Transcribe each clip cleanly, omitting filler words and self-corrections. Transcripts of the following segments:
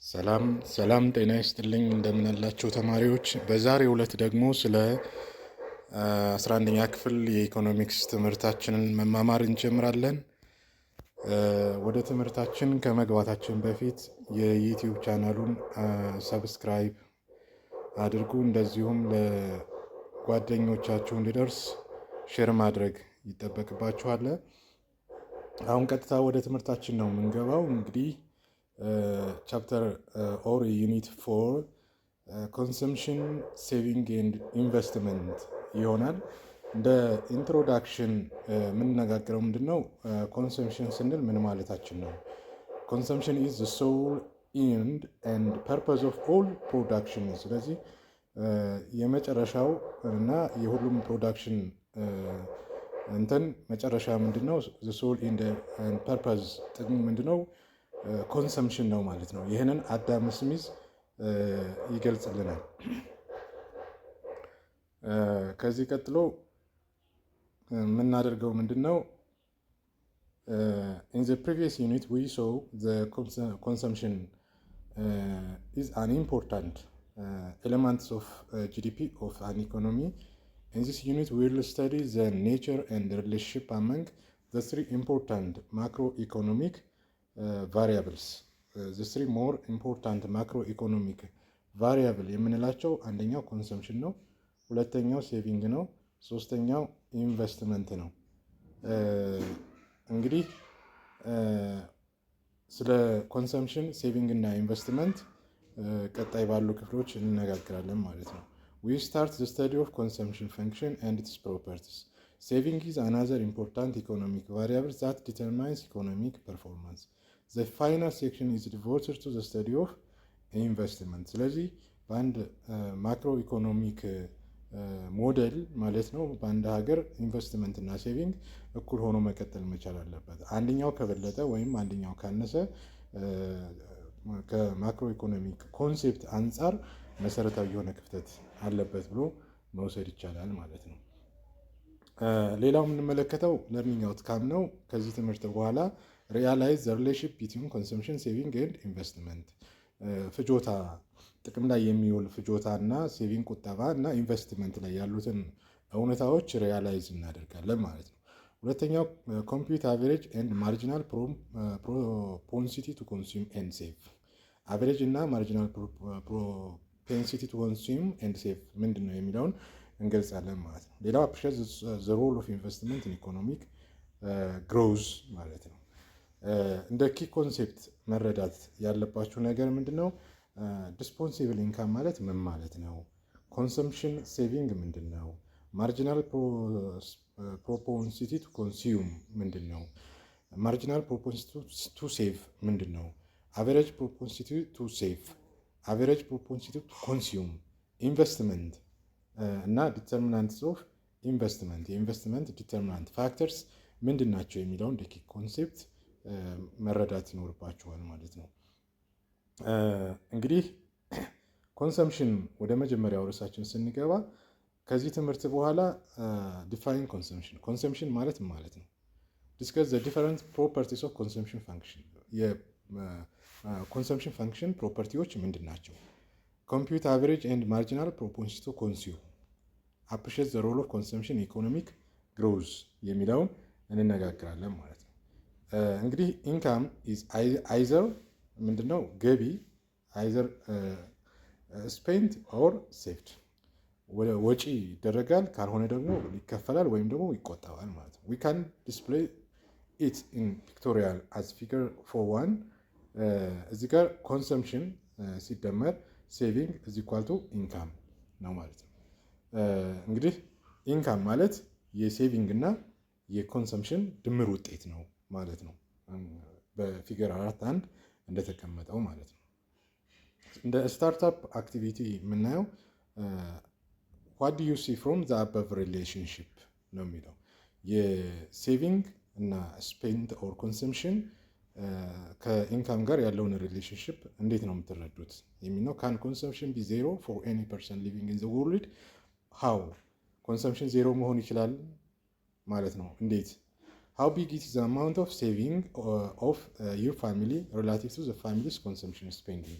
ሰላም ሰላም ጤና ይስጥልኝ እንደምን አላችሁ ተማሪዎች። በዛሬው ዕለት ደግሞ ስለ 11ኛ ክፍል የኢኮኖሚክስ ትምህርታችንን መማማር እንጀምራለን። ወደ ትምህርታችን ከመግባታችን በፊት የዩቲዩብ ቻናሉን ሰብስክራይብ አድርጉ፣ እንደዚሁም ለጓደኞቻችሁ እንዲደርስ ሼር ማድረግ ይጠበቅባችኋል። አሁን ቀጥታ ወደ ትምህርታችን ነው የምንገባው። እንግዲህ ቻፕተር ኦር ዩኒት 4 ኮንሰምሽን ሴቪንግ ኤንድ ኢንቨስትመንት ይሆናል። እንደ ኢንትሮዳክሽን የምንነጋገረው ምንድን ነው? ኮንሰምሽን ስንል ምን ማለታችን ነው? ኮንሰምሽን ኢዝ ዘ ሶል ኢንድ ኤንድ ፐርፐዝ ኦፍ ኦል ፕሮዳክሽን። ስለዚህ የመጨረሻው እና የሁሉም ፕሮዳክሽን እንትን መጨረሻ ምንድን ነው? ዘ ሶል ኢንድ ኤንድ ፐርፐዝ ጥቅም ምንድን ነው? ኮንሰምሽን ነው ማለት ነው። ይህንን አዳም ስሚዝ ይገልጽልናል። ከዚህ ቀጥሎ የምናደርገው ምንድን ነው? in the previous unit we saw the consumption is an important elements of GDP of an economy. In this unit we will study the nature and the relationship among the three important macroeconomic variables. The three more important macroeconomic variable የምንላቸው አንደኛው ኮንሰምሽን ነው፣ ሁለተኛው ሴቪንግ ነው፣ ሶስተኛው ኢንቨስትመንት ነው። እንግዲህ ስለ ኮንሰምሽን፣ ሴቪንግ እና ኢንቨስትመንት ቀጣይ ባሉ ክፍሎች እንነጋገራለን ማለት ነው። We start the study of consumption function and its properties. Saving is another important economic variable that determines economic performance. The final section is devoted to the study of ኢንቨስትመንት። ስለዚህ በአንድ ማክሮ ኢኮኖሚክ ሞዴል ማለት ነው በአንድ ሀገር ኢንቨስትመንት እና ሴቪንግ እኩል ሆኖ መቀጠል መቻል አለበት። አንደኛው ከበለጠ ወይም አንደኛው ካነሰ ከማክሮ ኢኮኖሚክ ኮንሴፕት አንጻር መሰረታዊ የሆነ ክፍተት አለበት ብሎ መውሰድ ይቻላል ማለት ነው። ሌላው የምንመለከተው ለርኒንግ አውትካም ነው። ከዚህ ትምህርት በኋላ ሪያላይዝ ዘ ሪሌሽንሺፕ ቢትዊን ኮንሰምሽን ሴቪንግ ኤንድ ኢንቨስትመንት፣ ፍጆታ ጥቅም ላይ የሚውል ፍጆታ እና ሴቪንግ ቁጠባ እና ኢንቨስትመንት ላይ ያሉትን እውነታዎች ሪያላይዝ እናደርጋለን ማለት ነው። ሁለተኛው ኮምፒውት አቨሬጅ ኤንድ ማርጂናል ፕሮፔንሲቲ ቱ ኮንሱም ኤንድ ሴቭ፣ አቨሬጅ እና ማርጂናል ፕሮፔንሲቲ ቱ ኮንሱም ኤንድ ሴቭ ምንድን ነው የሚለውን እንገልጻለን ማለት ነው። ሌላው አፕሪሼት ዘ ሮል ኦፍ ኢንቨስትመንት ኢን ኢኮኖሚክ ግሮዝ ማለት ነው። እንደ ኪ ኮንሴፕት መረዳት ያለባችሁ ነገር ምንድን ነው? ዲስፖንሲብል ኢንካም ማለት ምን ማለት ነው? ኮንሰምሽን ሴቪንግ ምንድን ነው? ማርጂናል ፕሮፖንሲቲ ቱ ኮንሱም ምንድን ነው? ማርጂናል ፕሮፖንሲቲ ቱ ሴቭ ምንድን ነው? አቨሬጅ ፕሮፖንሲቲ ቱ ሴቭ፣ አቨሬጅ ፕሮፖንሲቲ ቱ ኮንሱም፣ ኢንቨስትመንት እና ዲተርሚናንትስ ኦፍ ኢንቨስትመንት፣ የኢንቨስትመንት ዲተርሚናንት ፋክተርስ ምንድን ናቸው የሚለውን ኪ ኮንሴፕት መረዳት ይኖርባችኋል ማለት ነው። እንግዲህ ኮንሰምሽን ወደ መጀመሪያው ርዕሳችን ስንገባ ከዚህ ትምህርት በኋላ ዲፋይን ኮንሰምሽን፣ ኮንሰምሽን ማለት ማለት ነው። ዲስከስ ዘ ዲፈረንት ፕሮፐርቲስ ኦፍ ኮንሰምሽን ፋንክሽን፣ የኮንሰምሽን ፋንክሽን ፕሮፐርቲዎች ምንድን ናቸው? ኮምፒውት አቨሬጅ ኤንድ ማርጂናል ፕሮፖንሲቲ ቱ ኮንሱም፣ አፕሪሼት ዘ ሮል ኦፍ ኮንሰምሽን ኢኮኖሚክ ግሮዝ የሚለውን እንነጋግራለን ማለት ነው። እንግዲህ ኢንካም ኢዝ አይዘር ምንድነው? ገቢ አይዘር ስፔንት ኦር ሴቭድ፣ ወጪ ይደረጋል ካልሆነ ደግሞ ይከፈላል ወይም ደግሞ ይቆጠባል ማለት ነው። ዊ ካን ዲስፕሌይ ኢት ኢን ፒክቶሪያል አዝ ፊገር 4.1። እዚህ ጋር ኮንሰምሽን ሲደመር ሴቪንግ ኢዝ ኢኳል ቱ ኢንካም ነው ማለት ነው። እንግዲህ ኢንካም ማለት የሴቪንግ እና የኮንሰምሽን ድምር ውጤት ነው ማለት ነው። በፊገር 4.1 እንደተቀመጠው ማለት ነው። እንደ ስታርታፕ አክቲቪቲ የምናየው ዋት ዱ ዩ ሲ ፍሮም ዘ አበቭ ሪሌሽንሺፕ ነው የሚለው። የሴቪንግ እና ስፔንድ ኦር ኮንሰምሽን ከኢንካም ጋር ያለውን ሪሌሽንሺፕ እንዴት ነው የምትረዱት የሚል ነው። ካን ኮንሰምሽን ቢ ዜሮ ፎር ኤኒ ፐርሰን ሊቪንግ ኢን ዘ ወርልድ? ሃው ኮንሰምሽን ዜሮ መሆን ይችላል ማለት ነው። እንዴት? how big is the amount of saving of your family relative to the family's consumption spending?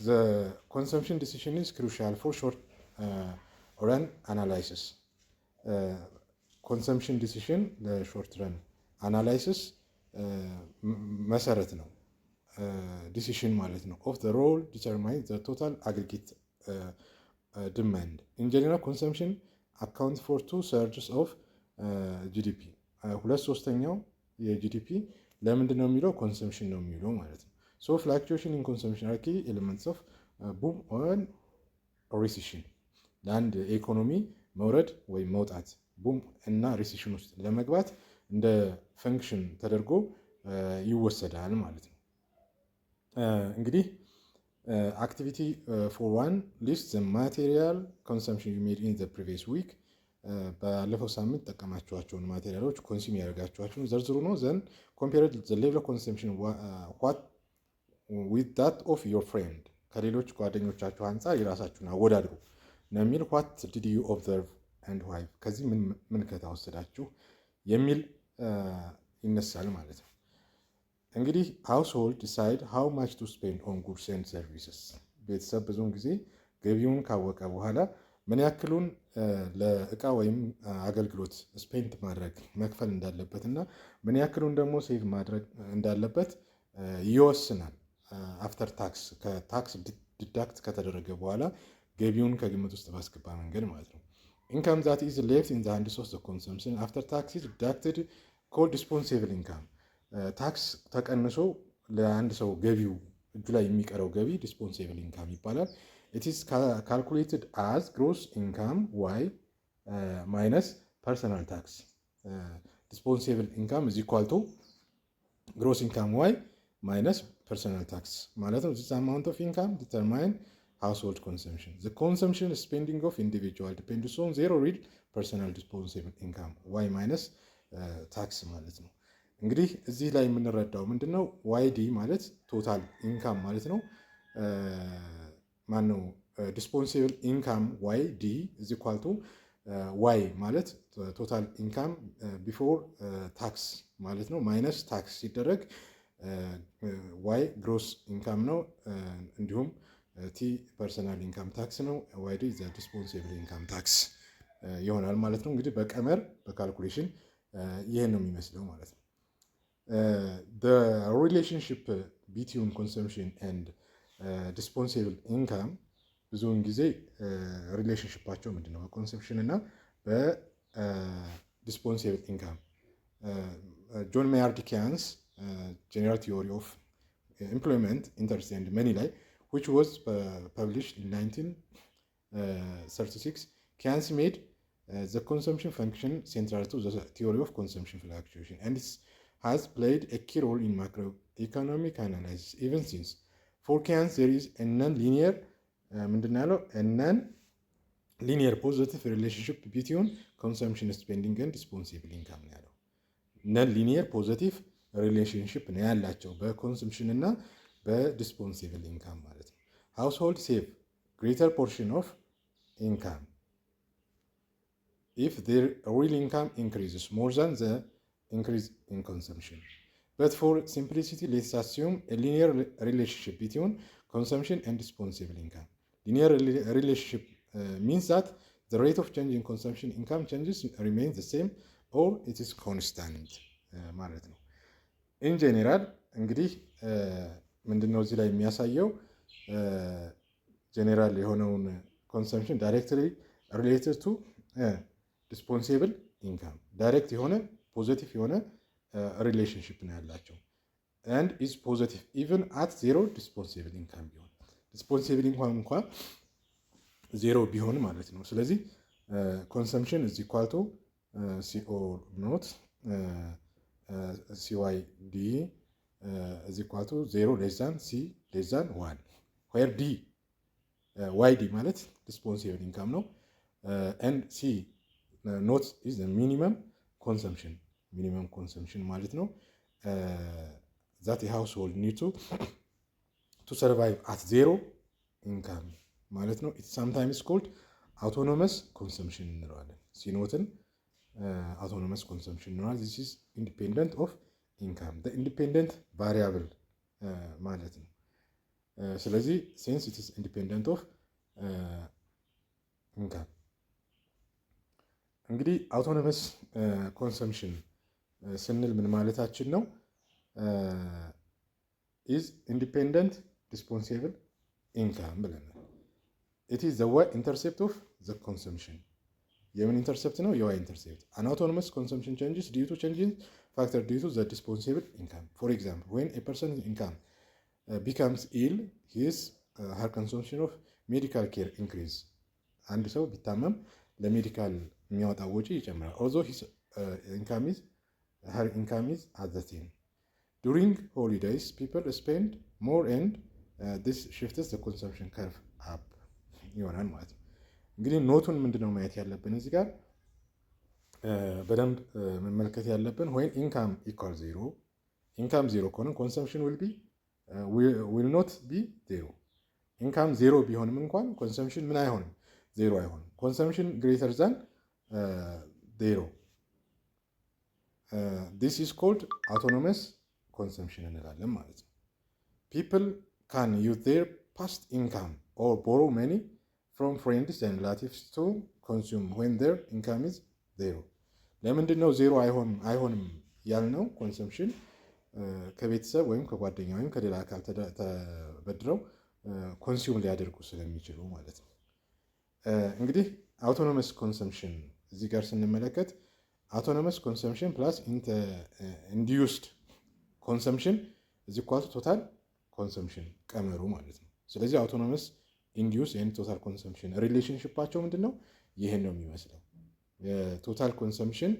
The consumption decision is crucial for short run analysis. ኮንሰምፕሽን ዲሲሽን ለሾርት ረን አናላይሲስ መሰረት ነው ዲሲሽን ማለት ነው ኦፍ ዘ ሮል ዲተርማይን ዘ ቶታል አግሪጌት ዲማንድ ኢን ጀነራል ኮንሰምፕሽን አካውንት ፎር 2/3 ኦፍ ጂዲፒ 2/3 የጂዲፒ ለምንድን ነው የሚለው ኮንሰምፕሽን ነው የሚለው ማለት ነው ሶ ፍላክቹዌሽን ኢን ኮንሰምፕሽን አር ኪ ኤሌመንትስ ኦፍ ቡም ኦር ሪሴሽን ለአንድ ኢኮኖሚ መውረድ ወይም መውጣት ቡም እና ሪሴሽን ውስጥ ለመግባት እንደ ፈንክሽን ተደርጎ ይወሰዳል ማለት ነው እንግዲህ አክቲቪቲ ፎር ዋን ሊስት ዘ ማቴሪያል ኮንሰምፕሽን ዩ ሜድ ኢን ዘ ፕሪቪየስ ዊክ ባለፈው ሳምንት ጠቀማችኋቸውን ማቴሪያሎች ኮንሱም ያደርጋችኋቸውን ዘርዝሩ ነው ዘን ኮምፔር ዘ ሌቭል ኦፍ ኮንሰምፕሽን ዋት ዊዝ ዳት ኦፍ ዮር ፍሬንድ ከሌሎች ጓደኞቻችሁ አንጻር የራሳችሁን አወዳድሩ ነው የሚል ዋት ዲድ ዩ ኦብዘርቭ ኤንድ ዋይ ከዚህ ምን ምልከታ ወሰዳችሁ የሚል ይነሳል ማለት ነው እንግዲህ ሃውስሆልድ ዲሳይድ ሃው ማች ቱ ስፔንድ ኦን ጉድስ ኤንድ ሰርቪስስ ቤተሰብ ብዙውን ጊዜ ገቢውን ካወቀ በኋላ ምን ያክሉን ለእቃ ወይም አገልግሎት ስፔንድ ማድረግ መክፈል እንዳለበት እና ምን ያክሉን ደግሞ ሴቭ ማድረግ እንዳለበት ይወስናል አፍተር ታክስ ከታክስ ዲዳክት ከተደረገ በኋላ ገቢውን ከግምት ውስጥ ባስገባ መንገድ ማለት ነው income that is left in the hands of the consumption after tax is deducted called dispensable income ታክስ ተቀንሶ ለአንድ ሰው ገቢው እጁ ላይ የሚቀረው ገቢ dispensable income ይባላል it is calculated as gross income y minus personal tax dispensable income is equal to gross income y minus personal tax ማለት ነው this amount of income determine household consumption. The consumption spending of individual depends on zero real personal disposable income y minus tax ማለት ነው እንግዲህ እዚህ ላይ የምንረዳው ምንድነው YD ማለት ቶታል ኢንካም ማለት ነው ማነው disposable income YD is equal to y ማለት ቶታል ኢንካም before tax ማለት ነው ማይነስ ታክስ ሲደረግ y gross ኢንካም ነው እንዲሁም ቲ ፐርሰናል ኢንካም ታክስ ነው ዋይዲ ዘ ዲስፖንሲብል ኢንካም ታክስ ይሆናል ማለት ነው እንግዲህ በቀመር በካልኩሌሽን ይሄን ነው የሚመስለው ማለት ነው the relationship between consumption and dispensable income ብዙውን ጊዜ ሪሌሽንሺፓቸው ምንድነው በኮንሰምፕሽን እና በዲስፖንሲብል ኢንካም ጆን ሜያርድ ኪያንስ ጀነራል ቲዮሪ ኦፍ ኢምፕሎይመንት ኢንተረስት ኤንድ መኒ ላይ which was published in 1936 Keynes made the consumption function central to the theory of consumption fluctuation and it has played a key role in macroeconomic analysis even since for Keynes there is a non-linear positive relationship between consumption spending and dispensable income non-linear positive relationship ነው ያላቸው በኮንሰምፕሽን እና በዲስፖንሲብል ኢንካም ማለት ነው household save greater portion of income if their real income increases more than the increase in consumption but for simplicity let's assume a linear relationship between consumption and dispensable income linear relationship means that the rate of change in consumption income changes remains the same or it is constant ማለት ነው in general እንግዲህ ምንድነው እዚህ ላይ የሚያሳየው ጀነራል የሆነውን ኮንሰምፕሽን ዳይሬክትሊ ሪሌትድ ቱ ዲስፖንሲብል ኢንካም ዳይሬክት የሆነ ፖዚቲቭ የሆነ ሪሌሽንሺፕ ነው ያላቸው and is positive even at zero dispensable income ቢሆን ዲስፖንሲብል ኢንካም እንኳን ዜሮ ቢሆን ማለት ነው ስለዚህ ኮንሰምፕሽን is equal to CO not CYD is equal to 0 less than C less than 1 where D YD ማለት dispensable income ነው and C not is the minimum consumption ማለት ነው that a household need to survive at zero income ማለት ነው it's sometimes called autonomous consumption እንለዋለን ሲኖትን አውቶኖመስ ኮንሰምሽን ይኖራል። ዚስ ኢዝ ኢንዲፔንደንት ኦፍ ኢንካም ኢንዲፔንደንት ቫሪያብል ማለት ነው። ስለዚህ ሴንስ ኢት ኢዝ ኢንዲፔንደንት ኦፍ ኢንካም። እንግዲህ አውቶኖመስ ኮንሰምሽን ስንል ምን ማለታችን ነው? ኢዝ ኢንዲፔንደንት ዲስፖንሲብል ኢንካም ብለናል። ኢት ኢዝ ዘ ዋይ ኢንተርሴፕት ኦፍ ዘ ኮንሰምሽን። የምን ኢንተርሴፕት ነው? የዋይ ኢንተርሴፕት። አን አውቶኖመስ ኮንሰምሽን ቼንጅስ ዲዩ ቱ ቼንጅ ኢን ፋክተር ዲዩ ቱ ዘ ዲስፖንሲብል ኢንካም። ፎር ኤግዛምፕል ዌን ኤ ፐርሰን ኢንካም ቢካምስ ኢል ሂዝ ሀር ኮንሰምሽን ኦፍ ሜዲካል ኬር ኢንክሪዝ። አንድ ሰው ቢታመም ለሜዲካል የሚያወጣው ወጪ ይጨምራል። ኦልዞ ሂዝ ኢንካም ኢዝ ሀር ኢንካም ኢዝ አት ዘ ሴም። ዱሪንግ ሆሊዴይስ ፒፕል ስፔንድ ሞር ኤንድ ዲስ ሽፍትስ ዘ ኮንሰምሽን ከርቭ አፕ ይሆናል ማለት ነው። እንግዲህ ኖቱን ምንድነው ማየት ያለብን እዚህ ጋር በደንብ መመልከት ያለብን ወይን ኢንካም ኢኳል ዜሮ፣ ኢንካም ዜሮ ከሆነ ኮንሰምሽን ዊል ኖት ቢ ዜሮ። ኢንካም ዜሮ ቢሆንም እንኳን ኮንሰምሽን ምን አይሆንም? ዜሮ አይሆንም። ኮንሰምሽን ግሬተር ዛን ዜሮ ዲስ ኢዝ ኮልድ አውቶኖመስ ኮንሰምሽን እንላለን ማለት ነው። ፒፕል ካን ዩዝ ዜር ፓስት ኢንካም ኦር ቦሮ መኒ ፍሮም ፍሬንድስ ኤንድ ሪላቲቭስ ቱ ኮንሱም ዌን ዜር ኢንካም ኢዝ ዜሮ። ለምንድን ነው ዜሮ አይሆንም ያልነው? ኮንሰምሽን ከቤተሰብ ወይም ከጓደኛ ወይም ከሌላ አካል ተበድረው ኮንሱም ሊያደርጉ ስለሚችሉ ማለት ነው። እንግዲህ አውቶኖመስ ኮንሰምሽን እዚህ ጋር ስንመለከት አውቶኖመስ ኮንሰምሽን ፕላስ ኢንዲዩስድ ኮንሰምሽን እዚህ ኳቱ ቶታል ኮንሰምሽን ቀመሩ ማለት ነው። ስለዚህ አውቶኖመስ ኢንዲዩስ ኤንድ ቶታል ኮንሰምሽን ሪሌሽንሽፓቸው ምንድን ነው? ይህን ነው የሚመስለው። የቶታል ኮንሰምሽን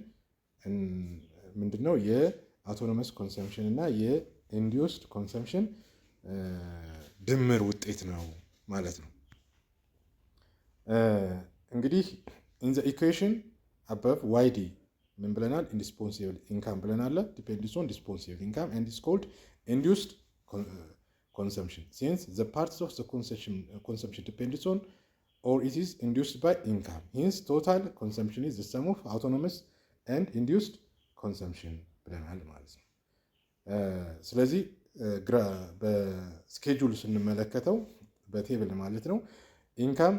ምንድን ነው? የአውቶኖመስ ኮንሰምሽን እና የኢንዲዩስድ ኮንሰምሽን ድምር ውጤት ነው ማለት ነው። እንግዲህ ኢን ዘ ኢኩዌሽን አበቭ ዋይዲ ምን ብለናል? ኢንዲስፖንሲብል ኢንካም ብለናል። ዲፔንድስ ኦን ዲስፖንሲብል ኢንካም ኤንድ ኢዝ ኮልድ ኢንዲዩስድ consumption since the parts of the consumption depends on or it is induced by income. Hence total consumption is the sum of autonomous and induced consumption ብለናል ማለት ነው። ስለዚህ በስኬጁል ስንመለከተው በቴብል ማለት ነው ኢንካም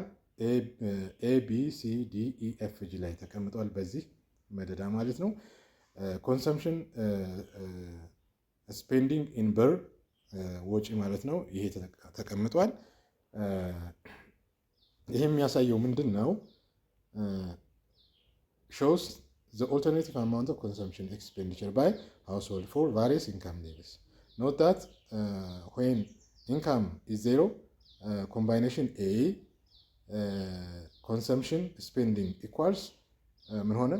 ABCDEFG ላይ ተቀምጧል በዚህ መደዳ ማለት ነው። ኮንሰምሽን ስፔንዲንግ ኢን ብር ወጪ ማለት ነው። ይሄ ተቀምጧል። ይሄ የሚያሳየው ምንድን ነው? shows the alternative amount of consumption expenditure by household for various income levels. Note that when income is zero, combination A consumption spending equals ምን ሆነ?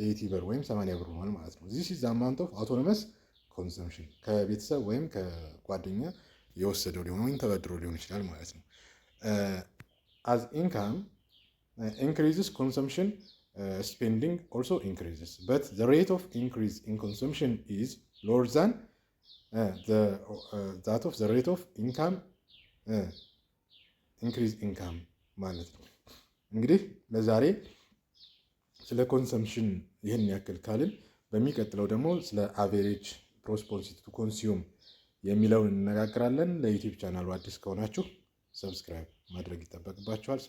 80 ብር ወይም 80 ብር ሆነ ማለት ነው። this is the amount of autonomous ኮንሰምሽን ከቤተሰብ ወይም ከጓደኛ የወሰደው ሊሆን ወይም ተበድሮ ሊሆን ይችላል ማለት ነው። as income increases consumption spending also increases but the rate of increase in consumption is lower than that of the rate of income increase income ማለት ነው። እንግዲህ ለዛሬ ስለ ኮንሰምሽን ይህን ያክል ካልን በሚቀጥለው ደግሞ ስለ አቬሬጅ ፕሮስፖንሲቲ ቱ ኮንሱም የሚለውን እንነጋገራለን። ለዩቲዩብ ቻናሉ አዲስ ከሆናችሁ ሰብስክራይብ ማድረግ ይጠበቅባችኋል።